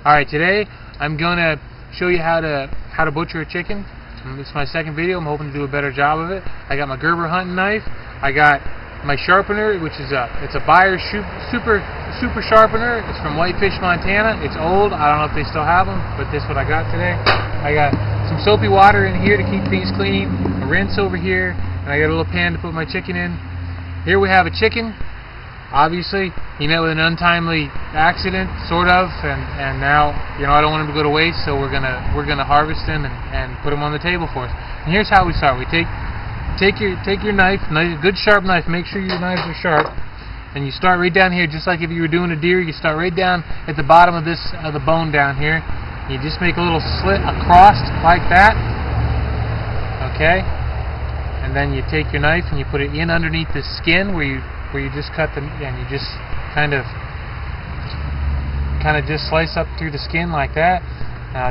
Alright, today I'm gonna show you how to butcher a chicken. This is my second video. I'm hoping to do a better job of it. I got my Gerber hunting knife. I got my Sharpener, which is it's a Byer super sharpener. It's from Whitefish, Montana. It's old. I don't know if they still have them, but this is what I got today. I got some soapy water in here to keep things clean. A rinse over here, and I got a little pan to put my chicken in. Here we have a chicken. Obviously, he met with an untimely accident, sort of, and now, you know, I don't want him to go to waste, so we're gonna harvest him and put him on the table for us. And here's how we start. We take your knife, a good sharp knife. Make sure your knives are sharp, and you start right down here, just like if you were doing a deer. You start right down at the bottom of the bone down here. You just make a little slit across like that. Okay, and then you take your knife and you put it in underneath the skin where you just cut them, and you just kind of just slice up through the skin like that.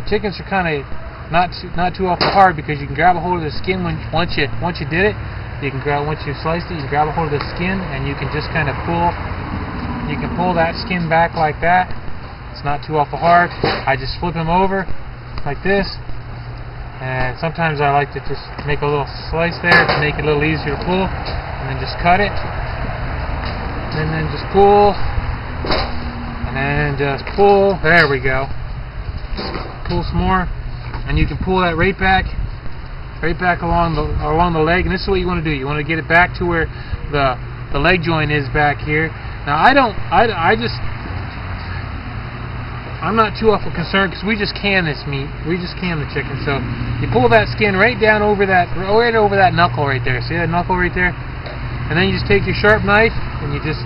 Chickens are kind of not too awful hard, because you can grab a hold of the skin once you did it. Once you sliced it, you can grab a hold of the skin, and you can just kind of pull. You can pull that skin back like that. It's not too awful hard. I just flip them over like this, and sometimes I like to just make a little slice there to make it a little easier to pull, and then just cut it. And then just pull, and then just pull. There we go. Pull some more, and you can pull that right back along the leg. And this is what you want to do. You want to get it back to where the leg joint is back here. Now I'm not too awful concerned, because we just can this meat. We just can the chicken. So you pull that skin right down over that knuckle right there. See that knuckle right there? And then you just take your sharp knife and you just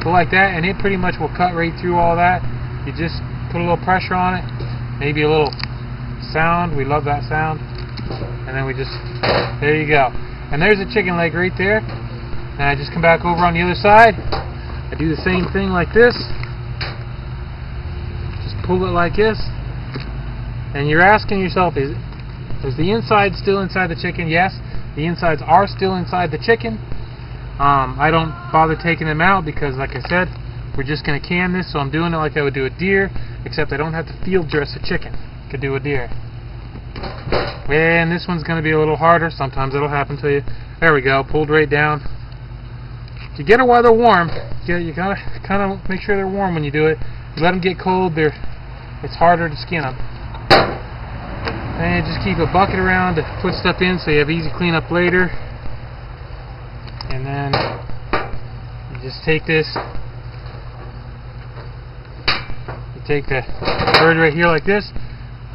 go like that, and it pretty much will cut right through all that. You just put a little pressure on it, maybe a little sound. We love that sound. And then there you go. And there's a chicken leg right there. And I just come back over on the other side. I do the same thing like this. Just pull it like this. And you're asking yourself, is the inside still inside the chicken? Yes, the insides are still inside the chicken. I don't bother taking them out, because, like I said, we're just going to can this, so I'm doing it like I would do a deer, except I don't have to field dress a chicken. I could do a deer. And this one's going to be a little harder. Sometimes it'll happen to you. There we go. Pulled right down. You get it while they're warm. You gotta kind of make sure they're warm when you do it. You let them get cold, it's harder to skin them. And just keep a bucket around to put stuff in, so you have easy cleanup later. And then you just take this. You take the bird right here like this.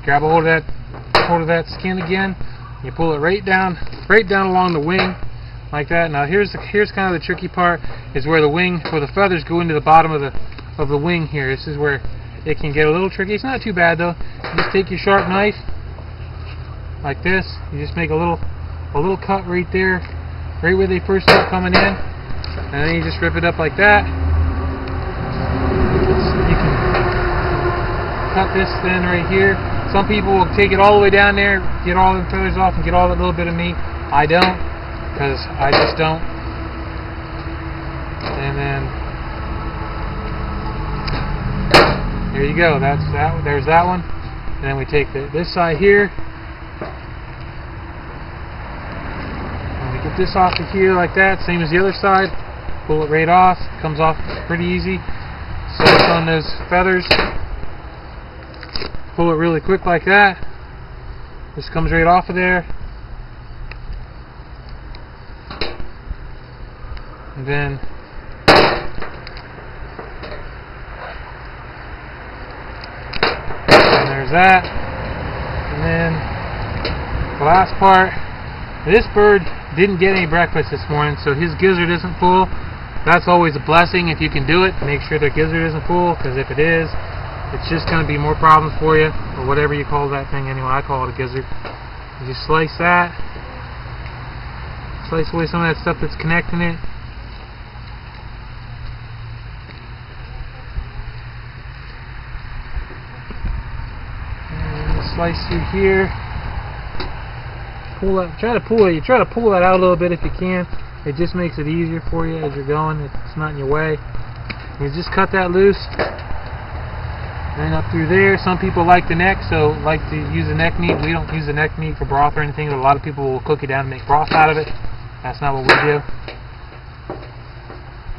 Grab a hold of that skin again. You pull it right down along the wing like that. Now here's kind of the tricky part, is where the feathers go into the bottom of the wing here. This is where it can get a little tricky. It's not too bad though. You just take your sharp knife like this. You just make a little cut right there, right where they first start coming in, and then you just rip it up like that. You can cut this then right here. Some people will take it all the way down there, get all the feathers off, and get all that little bit of meat. I don't, because I just don't. And then there you go. There's that one. And then we take this side here. Get this off of here like that, same as the other side. Pull it right off. Comes off pretty easy. Slice on those feathers. Pull it really quick like that. This comes right off of there. And then there's that. And then the last part. This bird didn't get any breakfast this morning, so his gizzard isn't full. That's always a blessing if you can do it. Make sure their gizzard isn't full, because if it is, it's just going to be more problems for you, or whatever you call that thing. Anyway, I call it a gizzard. You just slice that. Slice away some of that stuff that's connecting it. And slice through here. Try to pull that out a little bit if you can. It just makes it easier for you as you're going. It's not in your way. You just cut that loose. Then up through there, some people like the neck, so like to use the neck meat. We don't use the neck meat for broth or anything, but a lot of people will cook it down and make broth out of it. That's not what we do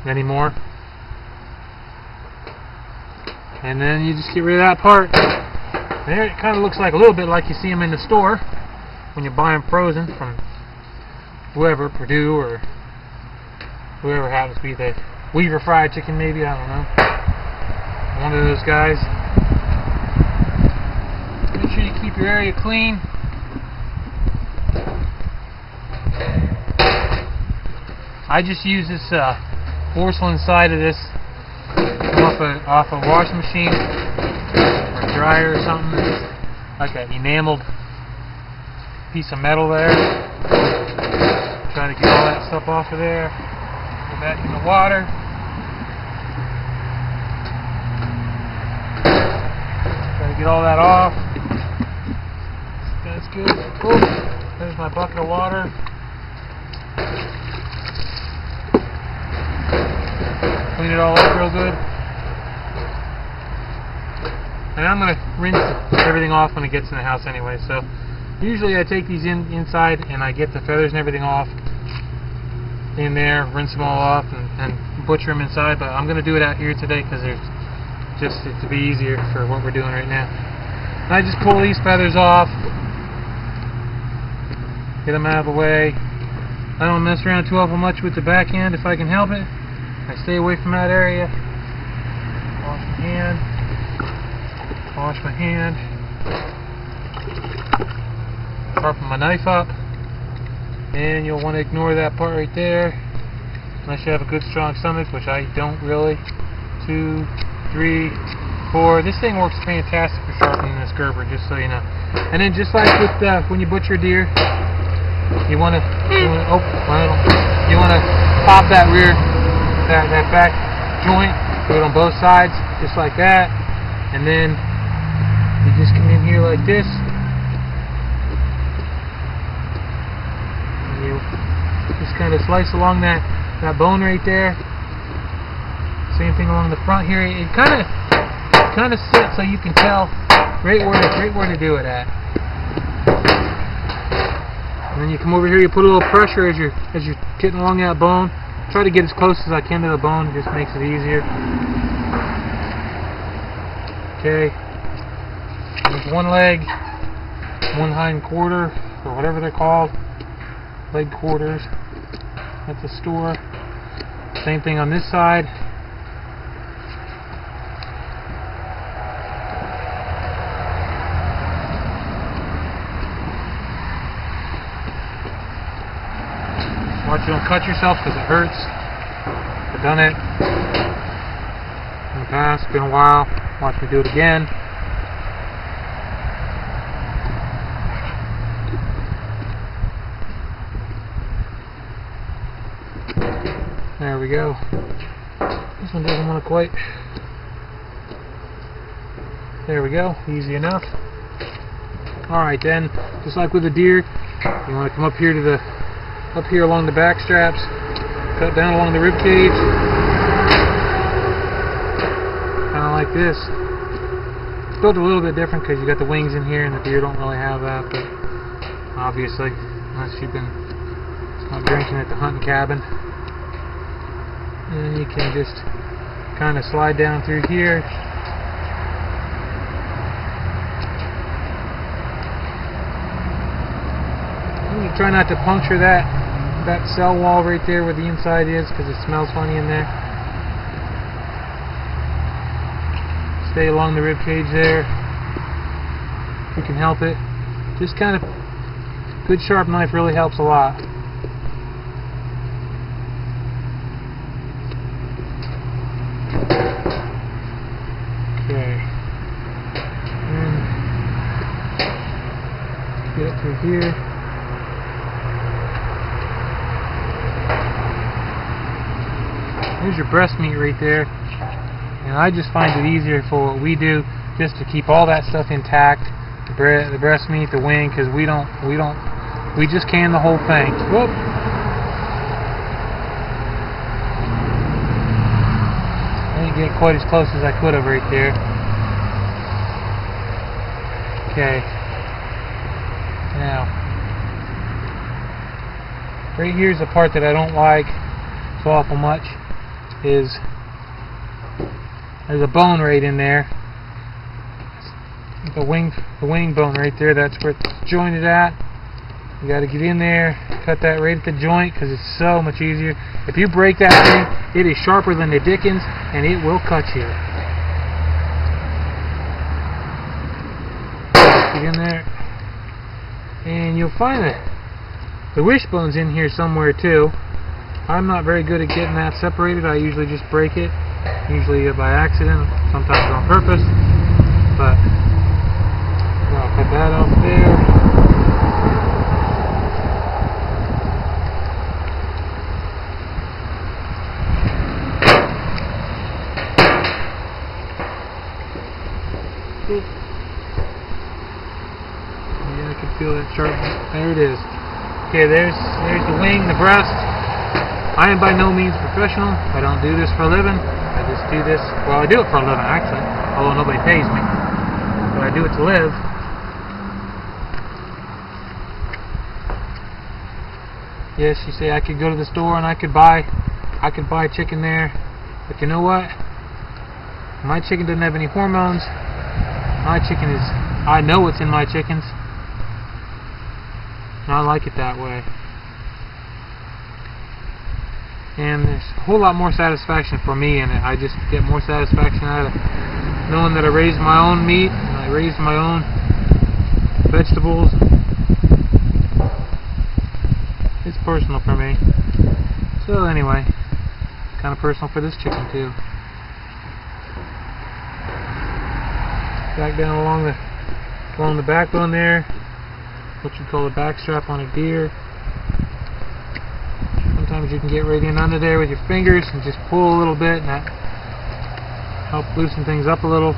anymore. And then you just get rid of that part. There, it kind of looks like a little bit like you see them in the store when you buy them frozen from whoever, Purdue or whoever happens to be the Weaver fried chicken, maybe, I don't know. One of those guys. Make sure you keep your area clean. I just use this porcelain side of this off a washing machine or dryer or something. Like an enameled piece of metal there. Try to get all that stuff off of there. Go back in the water. Try to get all that off. That's good. Cool. There's my bucket of water. Clean it all up real good. And I'm going to rinse everything off when it gets in the house anyway. So usually I take these inside and I get the feathers and everything off in there, rinse them all off and butcher them inside. But I'm going to do it out here today because there's just to be easier for what we're doing right now. And I just pull these feathers off, get them out of the way. I don't mess around too awful much with the back end if I can help it. I stay away from that area. Wash my hand. Wash my hand. Sharpen my knife up. And you'll want to ignore that part right there. Unless you have a good strong stomach, which I don't really. 2, 3, 4. This thing works fantastic for sharpening this Gerber, just so you know. And then just like with when you butcher deer, you want to pop that rear, that back joint, do it on both sides, just like that. And then you just come in here like this. And you just kind of slice along that bone right there. Same thing along the front here. It kind of sits so you can tell right where to do it at. And then you come over here, you put a little pressure as you're getting along that bone. Try to get as close as I can to the bone, it just makes it easier. Okay. There's one leg, one hind quarter, or whatever they're called. Leg quarters at the store. Same thing on this side. Watch you don't cut yourself because it hurts. I've done it in the past, been a while. Watch me do it again. There we go. This one doesn't want to quite. There we go. Easy enough. Alright then, just like with a deer, you want to come up here to up here along the back straps, cut down along the rib cage, kind of like this. It's built a little bit different because you got the wings in here and the deer don't really have that, but obviously, unless you've been out drinking at the hunting cabin. And you can just kind of slide down through here. And you try not to puncture that cell wall right there where the inside is because it smells funny in there. Stay along the rib cage there if you can help it. Just kind of good sharp knife really helps a lot. Okay. And get it through here. There's your breast meat right there, and I just find it easier for what we do, just to keep all that stuff intact, the breast meat, the wing, because we just can the whole thing. Whoop. I didn't get quite as close as I could have right there. Okay. Now, right here's the part that I don't like so awful much. Is there's a bone right in there. The wing bone right there. That's where it's jointed at. You got to get in there, cut that right at the joint because it's so much easier. If you break that thing, it is sharper than the dickens, and it will cut you. Get in there, and you'll find that the wishbone's in here somewhere too. I'm not very good at getting that separated. I usually just break it, usually by accident, sometimes on purpose. But I'll cut that off there. Yeah, I can feel that sharpness. There it is. Okay, there's the wing, the breast. I am by no means professional. I don't do this for a living. I just do this. Well, I do it for a living actually, although nobody pays me. But I do it to live. Yes, you say I could go to the store and I could buy chicken there, but you know what? My chicken doesn't have any hormones. My chicken is, I know what's in my chickens, and I like it that way. And there's a whole lot more satisfaction for me in it. I just get more satisfaction out of knowing that I raised my own meat, and I raised my own vegetables. It's personal for me. So anyway, kind of personal for this chicken too. Back down along the backbone there, what you call the back strap on a deer. Sometimes you can get right in under there with your fingers and just pull a little bit, and that helps loosen things up a little.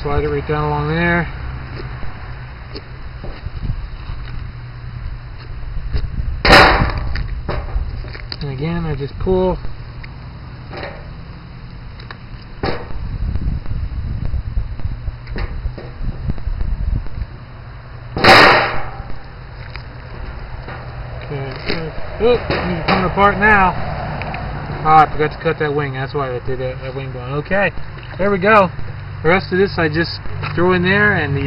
Slide it right down along there. And again, I just pull. Oop, it's coming apart now. Ah, I forgot to cut that wing. That's why I did that wing bone. Okay, there we go. The rest of this I just throw in there, and the